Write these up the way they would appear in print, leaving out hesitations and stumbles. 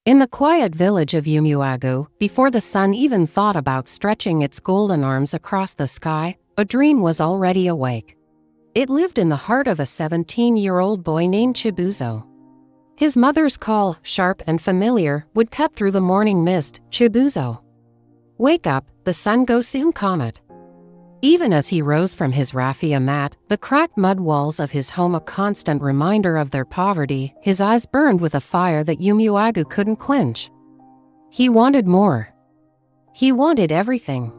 In the quiet village of Umuagu, before the sun even thought about stretching its golden arms across the sky, a dream was already awake. It lived in the heart of a 17-year-old boy named Chibuzo. His mother's call, sharp and familiar, would cut through the morning mist. "Chibuzo, wake up, the sun goes soon, comet." Even as he rose from his raffia mat, the cracked mud walls of his home a constant reminder of their poverty, his eyes burned with a fire that Umuagu couldn't quench. He wanted more. He wanted everything.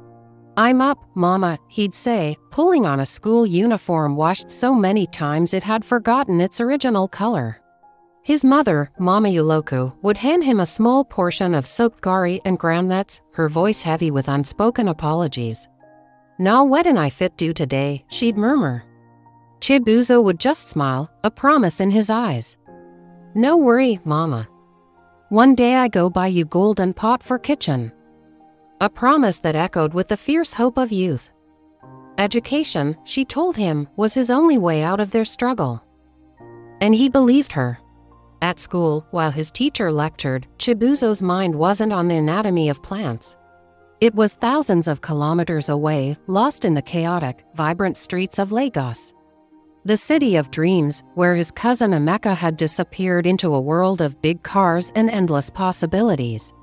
"I'm up, Mama," he'd say, pulling on a school uniform washed so many times it had forgotten its original color. His mother, Mama Yuloku, would hand him a small portion of soaked gari and groundnuts, her voice heavy with unspoken apologies. "Now what did I fit do today?" she'd murmur. Chibuzo would just smile, a promise in his eyes. "No worry, Mama. One day I go buy you golden pot for kitchen." A promise that echoed with the fierce hope of youth. Education, she told him, was his only way out of their struggle. And he believed her. At school, while his teacher lectured, Chibuzo's mind wasn't on the anatomy of plants. It was thousands of kilometers away, lost in the chaotic, vibrant streets of Lagos. The city of dreams, where his cousin Emeka had disappeared into a world of big cars and endless possibilities.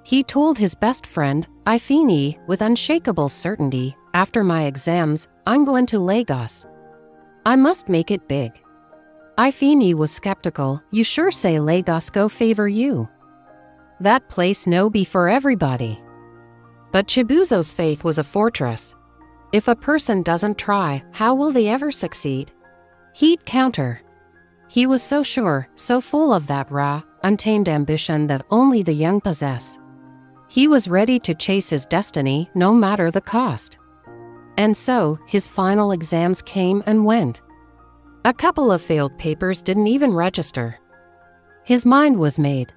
He told his best friend, Ifeanyi, with unshakable certainty, "After my exams, I'm going to Lagos. I must make it big." Ifeanyi was skeptical. "You sure say Lagos go favor you? That place no be for everybody." But Chibuzo's faith was a fortress. If a person doesn't try, how will they ever succeed? He'd counter. He was so sure, so full of that raw, untamed ambition that only the young possess. He was ready to chase his destiny, no matter the cost. And so, his final exams came and went. A couple of failed papers didn't even register. His mind was made.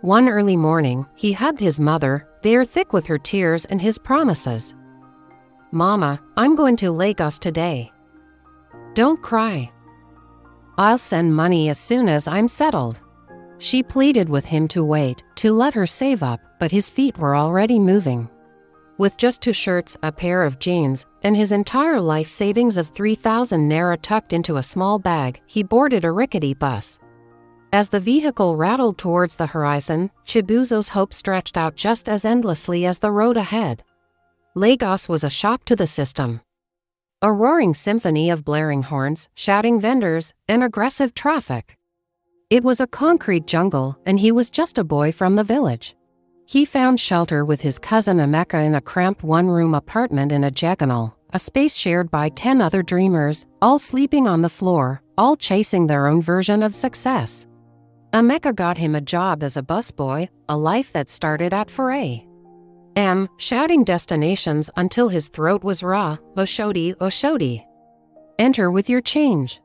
One early morning, he hugged his mother, there thick with her tears and his promises. "Mama, I'm going to Lagos today. Don't cry. I'll send money as soon as I'm settled." She pleaded with him to wait, to let her save up, but his feet were already moving. With just 2 shirts, a pair of jeans, and his entire life savings of 3,000 naira tucked into a small bag, he boarded a rickety bus. As the vehicle rattled towards the horizon, Chibuzo's hope stretched out just as endlessly as the road ahead. Lagos was a shock to the system. A roaring symphony of blaring horns, shouting vendors, and aggressive traffic. It was a concrete jungle, and he was just a boy from the village. He found shelter with his cousin Emeka in a cramped one-room apartment in a jeganal, a space shared by 10 other dreamers, all sleeping on the floor, all chasing their own version of success. Emeka got him a job as a busboy, a life that started at 4 a.m., shouting destinations until his throat was raw, "Oshodi, Oshodi. Enter with your change."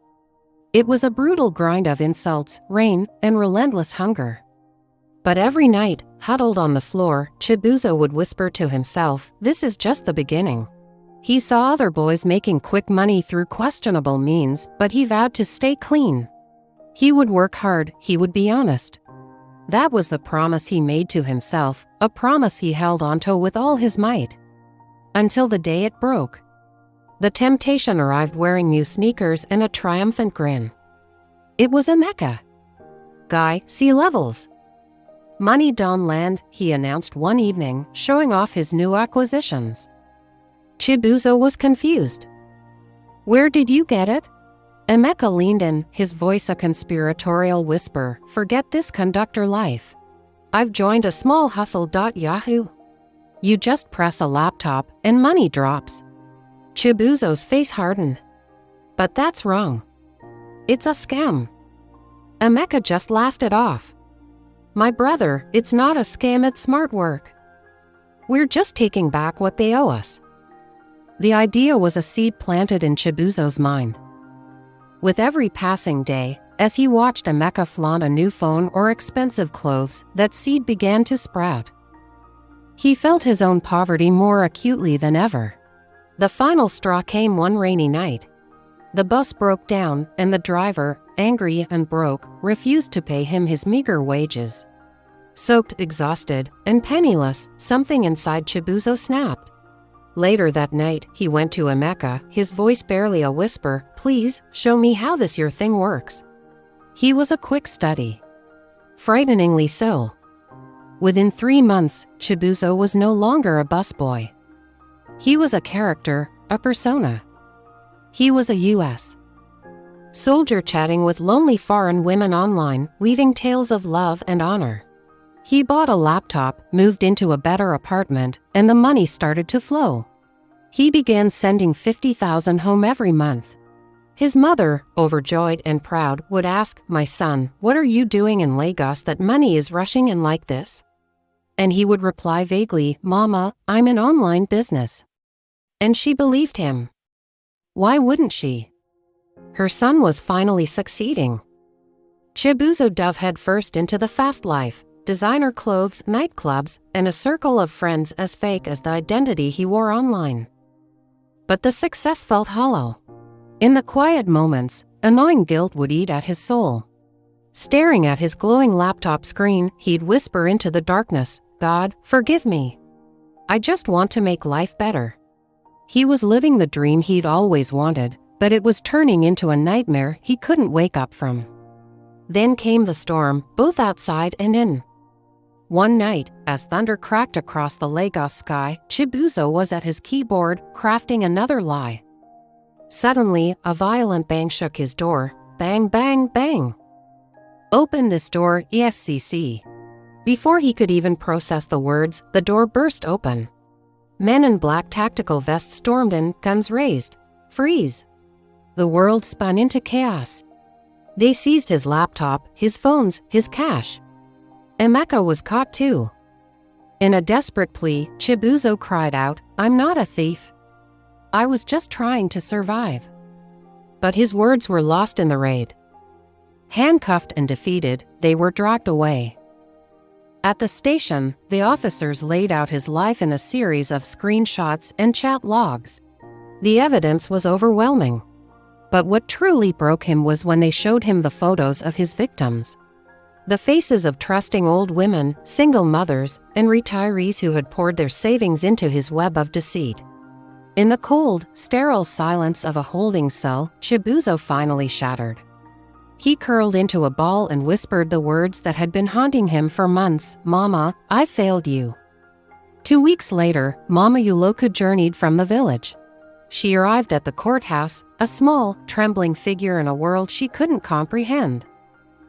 It was a brutal grind of insults, rain, and relentless hunger. But every night, huddled on the floor, Chibuzo would whisper to himself, "This is just the beginning." He saw other boys making quick money through questionable means, but he vowed to stay clean. He would work hard, he would be honest. That was the promise he made to himself, a promise he held onto with all his might. Until the day it broke. The temptation arrived wearing new sneakers and a triumphant grin. It was Emeka. "Guy, see levels. Money don't land," he announced one evening, showing off his new acquisitions. Chibuzo was confused. "Where did you get it?" Emeka leaned in, his voice a conspiratorial whisper. "Forget this conductor life. I've joined a small hustle. Yahoo! You just press a laptop, and money drops." Chibuzo's face hardened. "But that's wrong. It's a scam." Emeka just laughed it off. "My brother, it's not a scam, it's smart work. We're just taking back what they owe us." The idea was a seed planted in Chibuzo's mind. With every passing day, as he watched Emeka flaunt a new phone or expensive clothes, that seed began to sprout. He felt his own poverty more acutely than ever. The final straw came one rainy night. The bus broke down, and the driver, angry and broke, refused to pay him his meager wages. Soaked, exhausted, and penniless, something inside Chibuzo snapped. Later that night, he went to Emeka, his voice barely a whisper, "Please, show me how this your thing works." He was a quick study. Frighteningly so. Within 3 months, Chibuzo was no longer a busboy. He was a character, a persona. He was a U.S. soldier chatting with lonely foreign women online, weaving tales of love and honor. He bought a laptop, moved into a better apartment, and the money started to flow. He began sending 50,000 home every month. His mother, overjoyed and proud, would ask, "My son, what are you doing in Lagos that money is rushing in like this?" And he would reply vaguely, "Mama, I'm in online business." And she believed him. Why wouldn't she? Her son was finally succeeding. Chibuzo dove headfirst into the fast life, designer clothes, nightclubs, and a circle of friends as fake as the identity he wore online. But the success felt hollow. In the quiet moments, annoying guilt would eat at his soul. Staring at his glowing laptop screen, he'd whisper into the darkness, "God, forgive me. I just want to make life better." He was living the dream he'd always wanted, but it was turning into a nightmare he couldn't wake up from. Then came the storm, both outside and in. One night, as thunder cracked across the Lagos sky, Chibuzo was at his keyboard, crafting another lie. Suddenly, a violent bang shook his door. Bang, bang, bang. "Open this door, EFCC." Before he could even process the words, the door burst open. Men in black tactical vests stormed in, guns raised. "Freeze!" The world spun into chaos. They seized his laptop, his phones, his cash. Emeka was caught too. In a desperate plea, Chibuzo cried out, "I'm not a thief. I was just trying to survive." But his words were lost in the raid. Handcuffed and defeated, they were dragged away. At the station, the officers laid out his life in a series of screenshots and chat logs. The evidence was overwhelming. But what truly broke him was when they showed him the photos of his victims. The faces of trusting old women, single mothers, and retirees who had poured their savings into his web of deceit. In the cold, sterile silence of a holding cell, Chibuzo finally shattered. He curled into a ball and whispered the words that had been haunting him for months, "Mama, I failed you." 2 weeks later, Mama Yuloku journeyed from the village. She arrived at the courthouse, a small, trembling figure in a world she couldn't comprehend.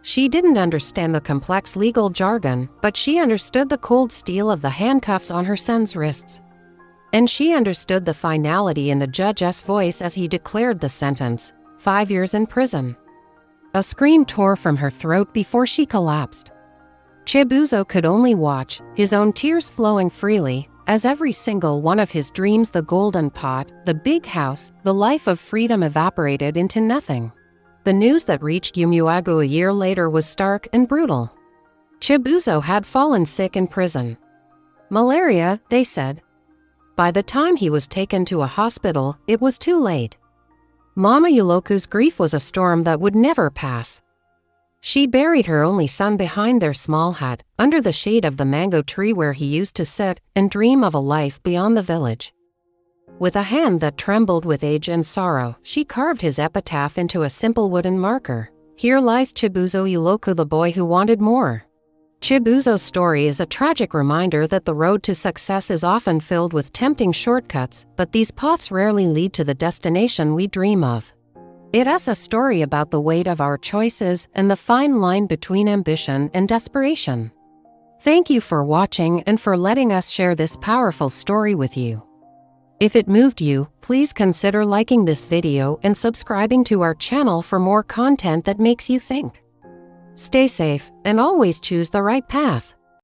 She didn't understand the complex legal jargon, but she understood the cold steel of the handcuffs on her son's wrists. And she understood the finality in the judge's voice as he declared the sentence, 5 years in prison. A scream tore from her throat before she collapsed. Chibuzo could only watch, his own tears flowing freely, as every single one of his dreams, the golden pot, the big house, the life of freedom, evaporated into nothing. The news that reached Umuagu a year later was stark and brutal. Chibuzo had fallen sick in prison. Malaria, they said. By the time he was taken to a hospital, it was too late. Mama Yuloku's grief was a storm that would never pass. She buried her only son behind their small hut, under the shade of the mango tree where he used to sit and dream of a life beyond the village. With a hand that trembled with age and sorrow, she carved his epitaph into a simple wooden marker. Here lies Chibuzo Yuloku, the boy who wanted more. Chibuzo's story is a tragic reminder that the road to success is often filled with tempting shortcuts, but these paths rarely lead to the destination we dream of. It is a story about the weight of our choices and the fine line between ambition and desperation. Thank you for watching and for letting us share this powerful story with you. If it moved you, please consider liking this video and subscribing to our channel for more content that makes you think. Stay safe and always choose the right path.